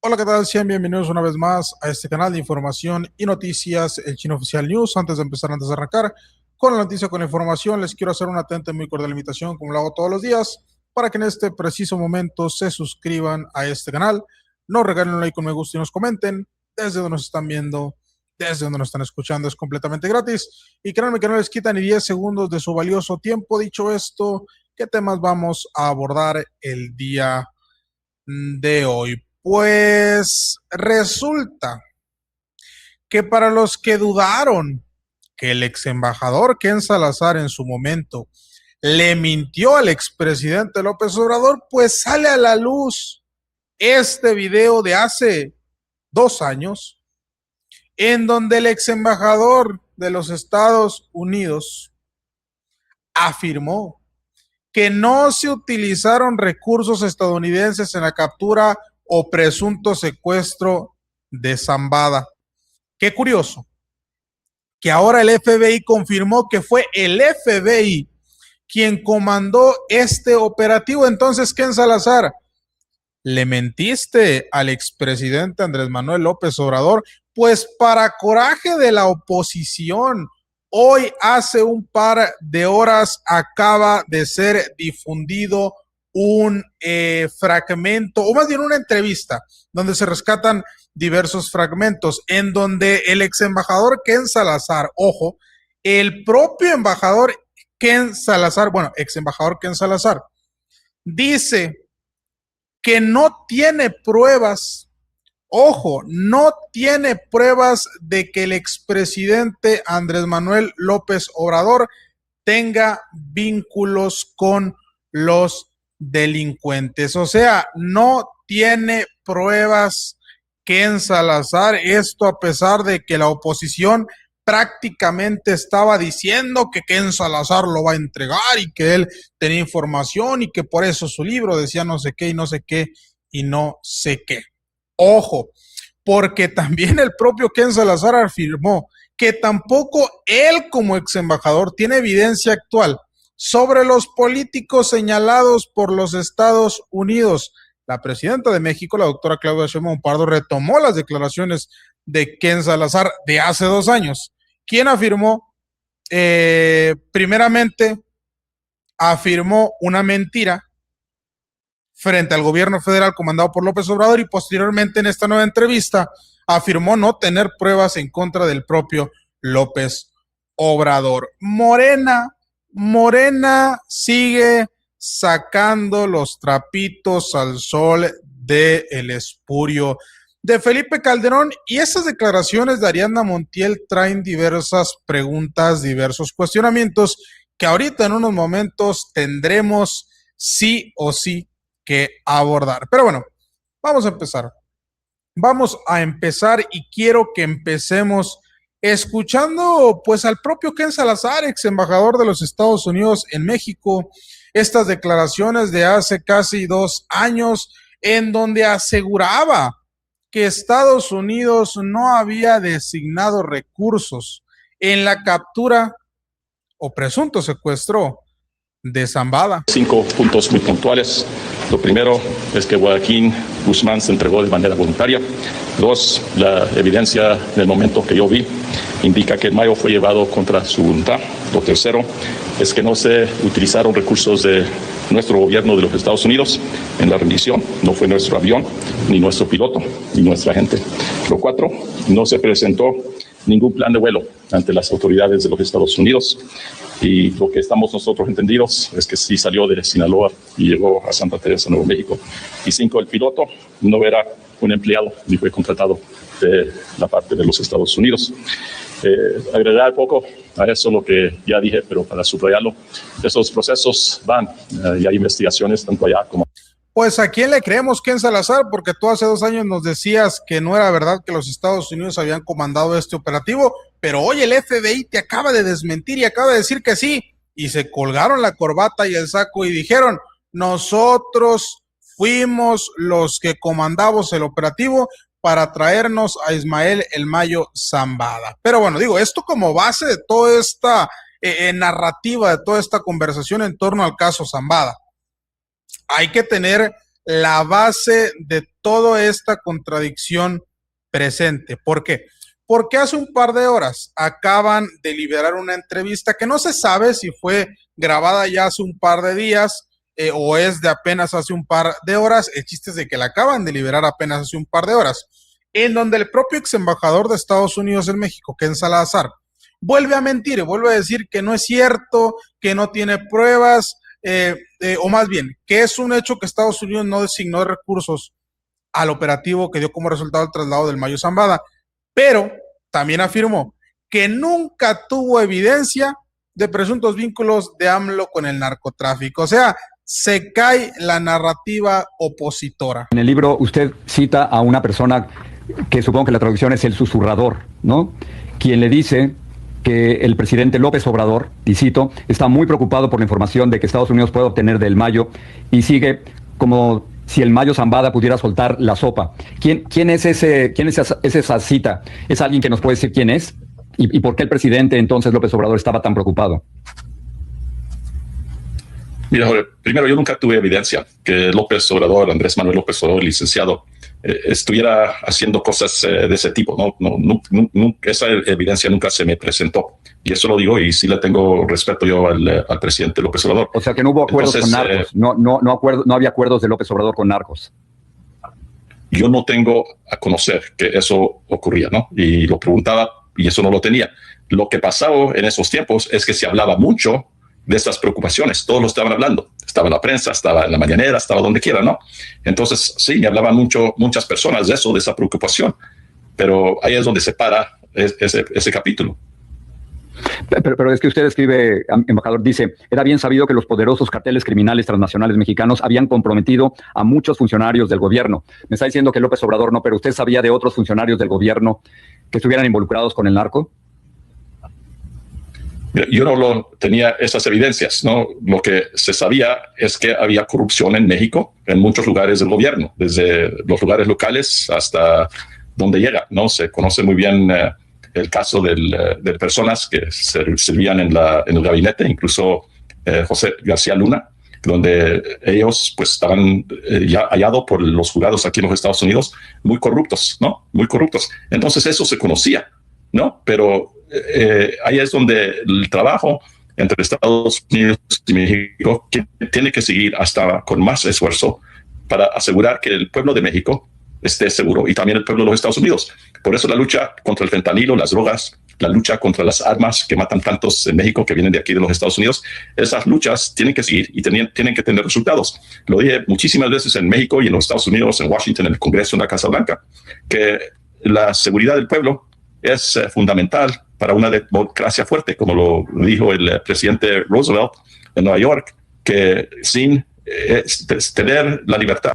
Hola, ¿qué tal? Sean bienvenidos una vez más a este canal de información y noticias, el Chino Oficial News. Antes de arrancar con la noticia, con la información, les quiero hacer una atenta y muy cordial invitación, como lo hago todos los días, para que en este preciso momento se suscriban a este canal, nos regalen un like con me gusta y nos comenten desde donde nos están viendo, desde donde nos están escuchando. Es completamente gratis y créanme que no les quita ni 10 segundos de su valioso tiempo. Dicho esto, ¿qué temas vamos a abordar el día de hoy? Pues resulta que para los que dudaron que el ex embajador Ken Salazar en su momento le mintió al expresidente López Obrador, pues sale a la luz este video de hace 2 años, en donde el ex embajador de los Estados Unidos afirmó que no se utilizaron recursos estadounidenses en la captura o presunto secuestro de Zambada. Qué curioso que ahora el FBI confirmó que fue el FBI quien comandó este operativo. Entonces, Ken Salazar, ¿le mentiste al expresidente Andrés Manuel López Obrador? Pues para coraje de la oposición, hoy hace un par de horas acaba de ser difundido un fragmento, o más bien una entrevista, donde se rescatan diversos fragmentos, en donde el ex embajador Ken Salazar, ojo, el propio embajador Ken Salazar, bueno, ex embajador Ken Salazar, dice que no tiene pruebas, ojo, no tiene pruebas de que el expresidente Andrés Manuel López Obrador tenga vínculos con los delincuentes. O sea, no tiene pruebas Ken Salazar, esto a pesar de que la oposición prácticamente estaba diciendo que Ken Salazar lo va a entregar y que él tenía información y que por eso su libro decía no sé qué y no sé qué y no sé qué. Ojo, porque también el propio Ken Salazar afirmó que tampoco él como ex embajador tiene evidencia actual sobre los políticos señalados por los Estados Unidos. La presidenta de México, la doctora Claudia Sheinbaum Pardo, retomó las declaraciones de Ken Salazar de hace 2 años, quien afirmó, primeramente, afirmó una mentira frente al gobierno federal comandado por López Obrador y posteriormente en esta nueva entrevista afirmó no tener pruebas en contra del propio López Obrador. Morena sigue sacando los trapitos al sol del espurio de Felipe Calderón, y esas declaraciones de Ariadna Montiel traen diversas preguntas, diversos cuestionamientos que ahorita en unos momentos tendremos sí o sí que abordar. Pero bueno, vamos a empezar. Vamos a empezar y quiero que empecemos escuchando pues al propio Ken Salazar, ex embajador de los Estados Unidos en México, estas declaraciones de hace casi 2 años en donde aseguraba que Estados Unidos no había designado recursos en la captura o presunto secuestro de Zambada. 5 puntos muy puntuales. Lo primero es que Joaquín Guzmán se entregó de manera voluntaria. 2, la evidencia en el momento que yo vi indica que el Mayo fue llevado contra su voluntad. Lo tercero es que no se utilizaron recursos de nuestro gobierno de los Estados Unidos en la rendición. No fue nuestro avión, ni nuestro piloto, ni nuestra gente. Lo 4, no se presentó ningún plan de vuelo ante las autoridades de los Estados Unidos. Y lo que estamos nosotros entendidos es que sí salió de Sinaloa y llegó a Santa Teresa, Nuevo México. Y 5, el piloto no era un empleado ni fue contratado de la parte de los Estados Unidos. Agregar poco a eso lo que ya dije, pero para subrayarlo, esos procesos van y hay investigaciones tanto allá como... Pues ¿a quién le creemos, Ken Salazar? Porque tú hace 2 años nos decías que no era verdad que los Estados Unidos habían comandado este operativo, pero hoy el FBI te acaba de desmentir y acaba de decir que sí, y se colgaron la corbata y el saco y dijeron, nosotros fuimos los que comandamos el operativo para traernos a Ismael El Mayo Zambada. Pero bueno, digo, esto como base de toda esta narrativa, de toda esta conversación en torno al caso Zambada. Hay que tener la base de toda esta contradicción presente. ¿Por qué? Porque hace un par de horas acaban de liberar una entrevista que no se sabe si fue grabada ya hace un par de días o es de apenas hace un par de horas. El chiste es de que la acaban de liberar apenas hace un par de horas, en donde el propio ex embajador de Estados Unidos en México, Ken Salazar, vuelve a mentir, vuelve a decir que no es cierto, que no tiene pruebas, o más bien, que es un hecho que Estados Unidos no designó recursos al operativo que dio como resultado el traslado del Mayo Zambada, pero también afirmó que nunca tuvo evidencia de presuntos vínculos de AMLO con el narcotráfico. O sea, se cae la narrativa opositora. En el libro usted cita a una persona que supongo que la traducción es el susurrador, ¿no? Quien le dice que el presidente López Obrador, y cito, está muy preocupado por la información de que Estados Unidos puede obtener del Mayo, y sigue como si el Mayo Zambada pudiera soltar la sopa. ¿Quién es esa cita? ¿Es alguien que nos puede decir quién es? ¿Y por qué el presidente entonces López Obrador estaba tan preocupado? Mira, Jorge, primero, yo nunca tuve evidencia que López Obrador, Andrés Manuel López Obrador, licenciado, estuviera haciendo cosas de ese tipo. Esa evidencia nunca se me presentó. Y eso lo digo, y sí le tengo respeto yo al presidente López Obrador. O sea que no hubo acuerdos con narcos. No había acuerdos de López Obrador con narcos. Yo no tengo a conocer que eso ocurría, ¿no? Y lo preguntaba, y eso no lo tenía. Lo que pasaba en esos tiempos es que se hablaba mucho de estas preocupaciones. Todos lo estaban hablando. Estaba en la prensa, estaba en la mañanera, estaba donde quiera, ¿no? Entonces, sí, me hablaban muchas personas de eso, de esa preocupación. Pero ahí es donde se para ese capítulo. Pero es que usted escribe, embajador, dice, era bien sabido que los poderosos carteles criminales transnacionales mexicanos habían comprometido a muchos funcionarios del gobierno. Me está diciendo que López Obrador no, pero ¿usted sabía de otros funcionarios del gobierno que estuvieran involucrados con el narco? Yo no tenía esas evidencias, ¿no? Lo que se sabía es que había corrupción en México, en muchos lugares del gobierno, desde los lugares locales hasta donde llega, ¿no? Se conoce muy bien el caso de personas que servían en el gabinete, incluso José García Luna, donde ellos pues estaban ya hallados por los juzgados aquí en los Estados Unidos muy corruptos, ¿no? Muy corruptos. Entonces eso se conocía, ¿no? Pero ahí es donde el trabajo entre Estados Unidos y México tiene que seguir hasta con más esfuerzo para asegurar que el pueblo de México esté seguro y también el pueblo de los Estados Unidos. Por eso la lucha contra el fentanilo, las drogas, la lucha contra las armas que matan tantos en México que vienen de aquí de los Estados Unidos, esas luchas tienen que seguir y tienen que tener resultados. Lo dije muchísimas veces en México y en los Estados Unidos, en Washington, en el Congreso, en la Casa Blanca, que la seguridad del pueblo es fundamental para una democracia fuerte, como lo dijo el presidente Roosevelt en Nueva York, que sin tener la libertad.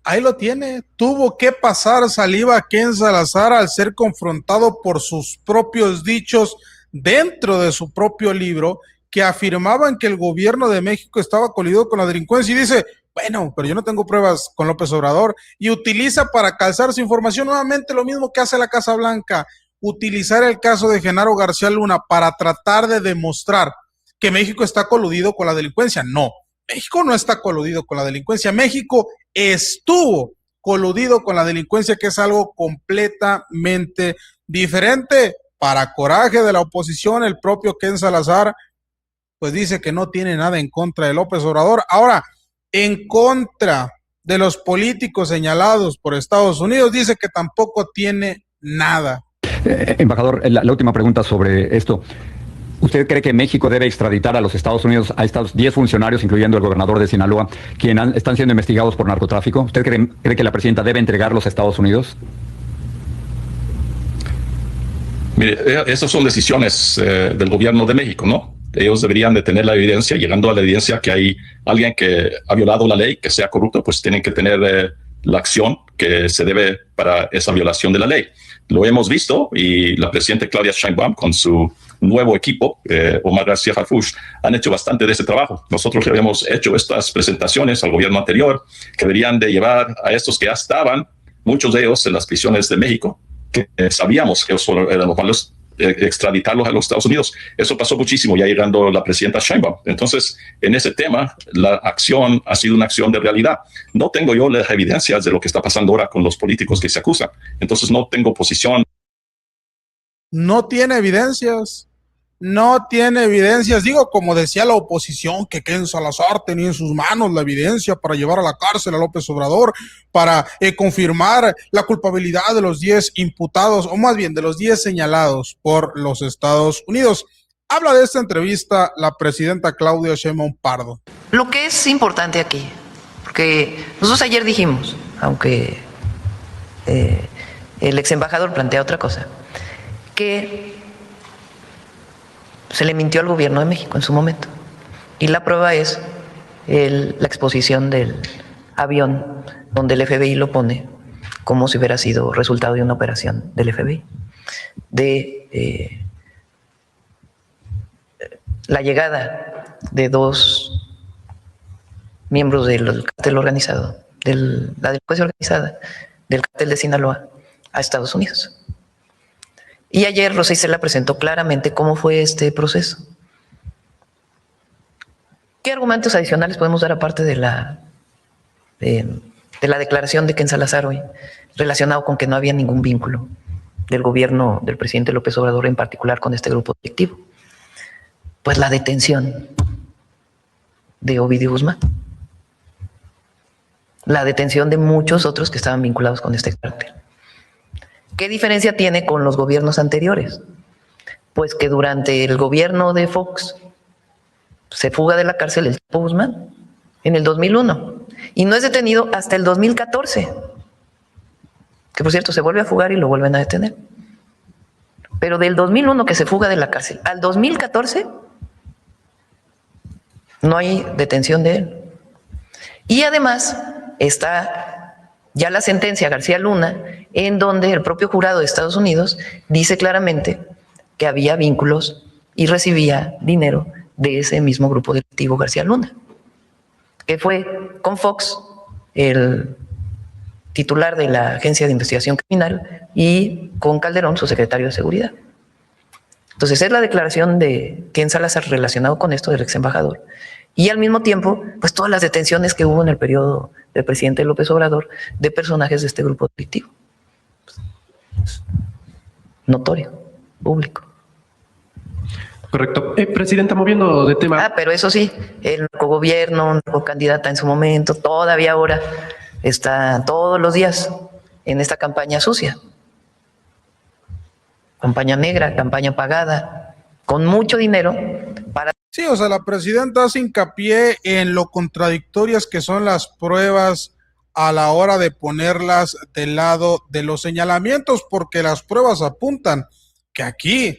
Ahí lo tiene, tuvo que pasar saliva Ken Salazar al ser confrontado por sus propios dichos dentro de su propio libro, que afirmaban que el gobierno de México estaba coludido con la delincuencia, y dice, bueno, pero yo no tengo pruebas con López Obrador, y utiliza para calzar su información nuevamente lo mismo que hace la Casa Blanca, utilizar el caso de Genaro García Luna para tratar de demostrar que México está coludido con la delincuencia. No, México no está coludido con la delincuencia, México estuvo coludido con la delincuencia, que es algo completamente diferente. Para coraje de la oposición, el propio Ken Salazar pues dice que no tiene nada en contra de López Obrador. Ahora, en contra de los políticos señalados por Estados Unidos, dice que tampoco tiene nada. Embajador, la última pregunta sobre esto. ¿Usted cree que México debe extraditar a los Estados Unidos a estos 10 funcionarios, incluyendo el gobernador de Sinaloa, quienes están siendo investigados por narcotráfico? ¿Usted cree que la presidenta debe entregarlos a Estados Unidos? Mire, esas son decisiones del gobierno de México, ¿no? Ellos deberían de tener la evidencia. Llegando a la evidencia que hay alguien que ha violado la ley, que sea corrupto, pues tienen que tener la acción que se debe para esa violación de la ley. Lo hemos visto, y la presidenta Claudia Sheinbaum con su nuevo equipo, Omar García Harfuch, han hecho bastante de ese trabajo. Nosotros habíamos hecho estas presentaciones al gobierno anterior, que deberían de llevar a estos que ya estaban, muchos de ellos en las prisiones de México, que sabíamos que ellos eran los malos, extraditarlos a los Estados Unidos. Eso pasó muchísimo ya llegando la presidenta Sheinbaum. Entonces, en ese tema, la acción ha sido una acción de realidad. No tengo yo las evidencias de lo que está pasando ahora con los políticos que se acusan. Entonces, no tengo posición. No tiene evidencias. No tiene evidencias. Digo, como decía la oposición, que Ken Salazar tenía en sus manos la evidencia para llevar a la cárcel a López Obrador, para confirmar la culpabilidad de los 10 imputados, o más bien de los 10 señalados por los Estados Unidos. Habla de esta entrevista la presidenta Claudia Sheinbaum Pardo. Lo que es importante aquí, porque nosotros ayer dijimos, aunque el ex embajador plantea otra cosa, que se le mintió al gobierno de México en su momento. Y la prueba es la exposición del avión donde el FBI lo pone como si hubiera sido resultado de una operación del FBI. De la llegada de 2 miembros del cártel organizado, de la delincuencia organizada, del cártel de Sinaloa a Estados Unidos. Y ayer Rosa Isela presentó claramente cómo fue este proceso. ¿Qué argumentos adicionales podemos dar aparte de la declaración de Ken Salazar hoy, relacionado con que no había ningún vínculo del gobierno del presidente López Obrador, en particular con este grupo delictivo? Pues la detención de Ovidio Guzmán, la detención de muchos otros que estaban vinculados con este cártel. ¿Qué diferencia tiene con los gobiernos anteriores? Pues que durante el gobierno de Fox se fuga de la cárcel el Chapo Guzmán en el 2001 y no es detenido hasta el 2014, que por cierto se vuelve a fugar y lo vuelven a detener. Pero del 2001 que se fuga de la cárcel al 2014 no hay detención de él. Y además está ya la sentencia García Luna, en donde el propio jurado de Estados Unidos dice claramente que había vínculos y recibía dinero de ese mismo grupo delictivo García Luna, que fue con Fox, el titular de la Agencia de Investigación Criminal, y con Calderón, su secretario de Seguridad. Entonces es la declaración de Ken Salazar relacionado con esto del ex embajador. Y al mismo tiempo, pues todas las detenciones que hubo en el periodo del presidente López Obrador de personajes de este grupo delictivo. Notorio, público. Correcto. Presidenta, moviendo de tema. Pero eso sí, el narcogobierno, narcocandidata en su momento, todavía ahora está todos los días en esta campaña sucia. Campaña negra, campaña pagada, con mucho dinero para... Sí, o sea, la presidenta hace hincapié en lo contradictorias que son las pruebas a la hora de ponerlas del lado de los señalamientos, porque las pruebas apuntan que aquí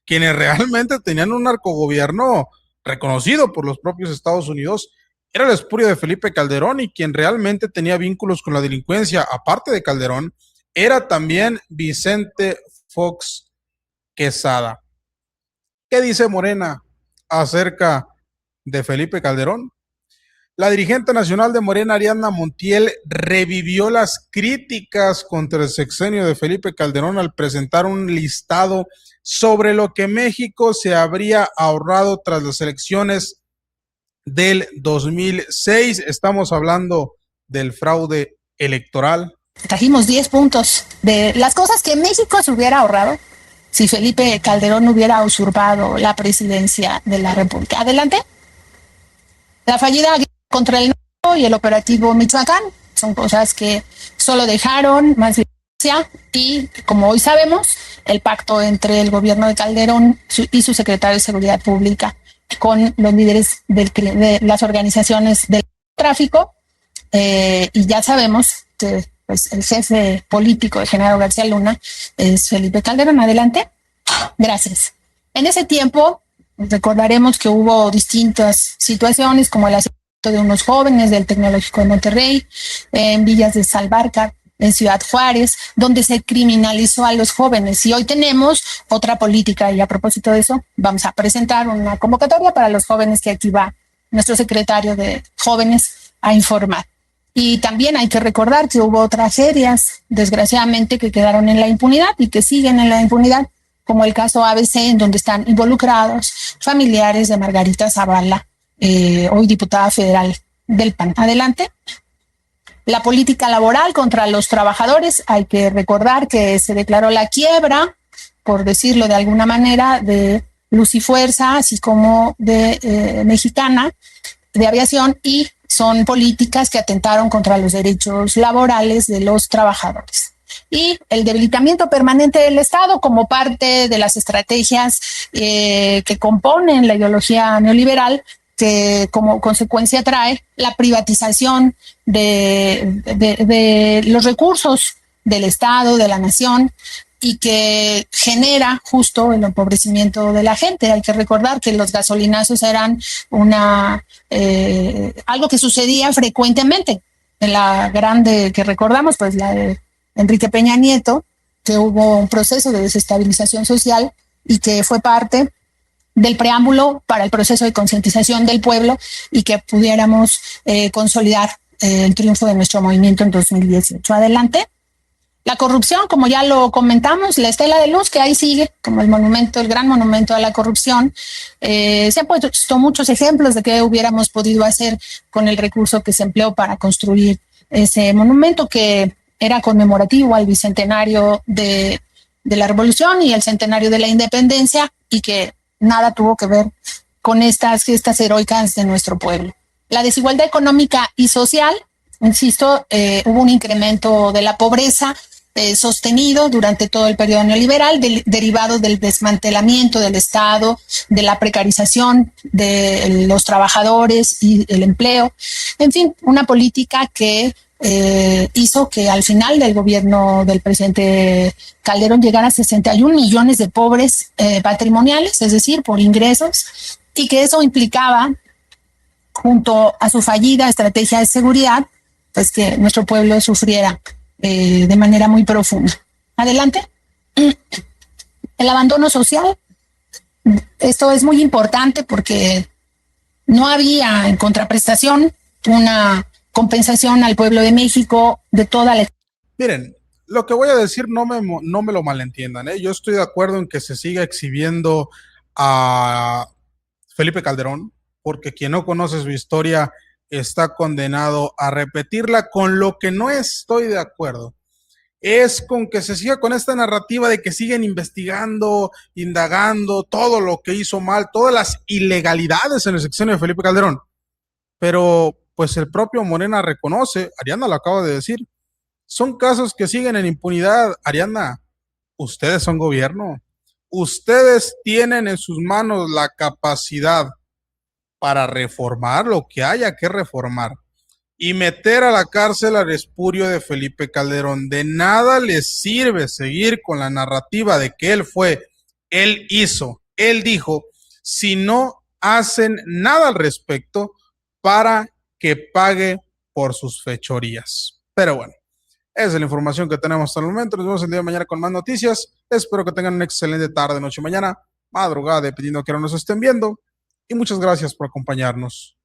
quienes realmente tenían un narcogobierno reconocido por los propios Estados Unidos era el espurio de Felipe Calderón, y quien realmente tenía vínculos con la delincuencia, aparte de Calderón, era también Vicente Fox Quesada. ¿Qué dice Morena acerca de Felipe Calderón? La dirigente nacional de Morena, Ariadna Montiel, revivió las críticas contra el sexenio de Felipe Calderón al presentar un listado sobre lo que México se habría ahorrado tras las elecciones del 2006. Estamos hablando del fraude electoral. Trajimos 10 puntos de las cosas que México se hubiera ahorrado si Felipe Calderón hubiera usurpado la presidencia de la República. Adelante. La fallida contra el narco y el operativo Michoacán son cosas que solo dejaron más violencia, y como hoy sabemos, el pacto entre el gobierno de Calderón y su secretario de Seguridad Pública con los líderes de las organizaciones del tráfico, y ya sabemos que pues, el jefe político de Genaro García Luna es Felipe Calderón. Adelante. Gracias. En ese tiempo recordaremos que hubo distintas situaciones, como el asesinato de unos jóvenes del Tecnológico de Monterrey, en Villas de Salvarcar, en Ciudad Juárez, donde se criminalizó a los jóvenes. Y hoy tenemos otra política, y a propósito de eso, vamos a presentar una convocatoria para los jóvenes, que aquí va nuestro secretario de Jóvenes a informar. Y también hay que recordar que hubo tragedias, desgraciadamente, que quedaron en la impunidad y que siguen en la impunidad, como el caso ABC, en donde están involucrados familiares de Margarita Zavala, hoy diputada federal del PAN. Adelante. La política laboral contra los trabajadores. Hay que recordar que se declaró la quiebra, por decirlo de alguna manera, de Luz y Fuerza, así como de Mexicana de Aviación, y son políticas que atentaron contra los derechos laborales de los trabajadores. Y el debilitamiento permanente del Estado como parte de las estrategias que componen la ideología neoliberal, que como consecuencia trae la privatización de los recursos del Estado, de la nación, y que genera justo el empobrecimiento de la gente. Hay que recordar que los gasolinazos eran algo que sucedía frecuentemente. En la grande que recordamos, pues la de Enrique Peña Nieto, que hubo un proceso de desestabilización social y que fue parte del preámbulo para el proceso de concientización del pueblo y que pudiéramos consolidar el triunfo de nuestro movimiento en 2018. Adelante. La corrupción, como ya lo comentamos, la estela de luz que ahí sigue como el monumento, el gran monumento a la corrupción. Se han puesto muchos ejemplos de qué hubiéramos podido hacer con el recurso que se empleó para construir ese monumento, que era conmemorativo al bicentenario de la Revolución y el centenario de la Independencia, y que nada tuvo que ver con estas gestas heroicas de nuestro pueblo. La desigualdad económica y social, insisto, hubo un incremento de la pobreza sostenido durante todo el periodo neoliberal, derivado del desmantelamiento del Estado, de la precarización de los trabajadores y el empleo. En fin, una política que hizo que al final del gobierno del presidente Calderón llegara a 61 millones de pobres patrimoniales, es decir, por ingresos, y que eso implicaba, junto a su fallida estrategia de seguridad, pues que nuestro pueblo sufriera de manera muy profunda. Adelante. El abandono social. Esto es muy importante porque no había en contraprestación una compensación al pueblo de México de toda la... Miren, lo que voy a decir no me lo malentiendan, ¿eh? Yo estoy de acuerdo en que se siga exhibiendo a Felipe Calderón, porque quien no conoce su historia está condenado a repetirla. Con lo que no estoy de acuerdo es con que se siga con esta narrativa de que siguen investigando, indagando todo lo que hizo mal, todas las ilegalidades en el sexenio de Felipe Calderón. Pero pues el propio Morena reconoce, Ariadna lo acaba de decir, son casos que siguen en impunidad. Ariadna, ustedes son gobierno, ustedes tienen en sus manos la capacidad para reformar lo que haya que reformar y meter a la cárcel al espurio de Felipe Calderón. De nada les sirve seguir con la narrativa de que él fue, él hizo, él dijo, si no hacen nada al respecto para que pague por sus fechorías. Pero bueno, esa es la información que tenemos hasta el momento. Nos vemos el día de mañana con más noticias. Espero que tengan una excelente tarde, noche, mañana, madrugada, dependiendo de qué hora nos estén viendo. Y muchas gracias por acompañarnos.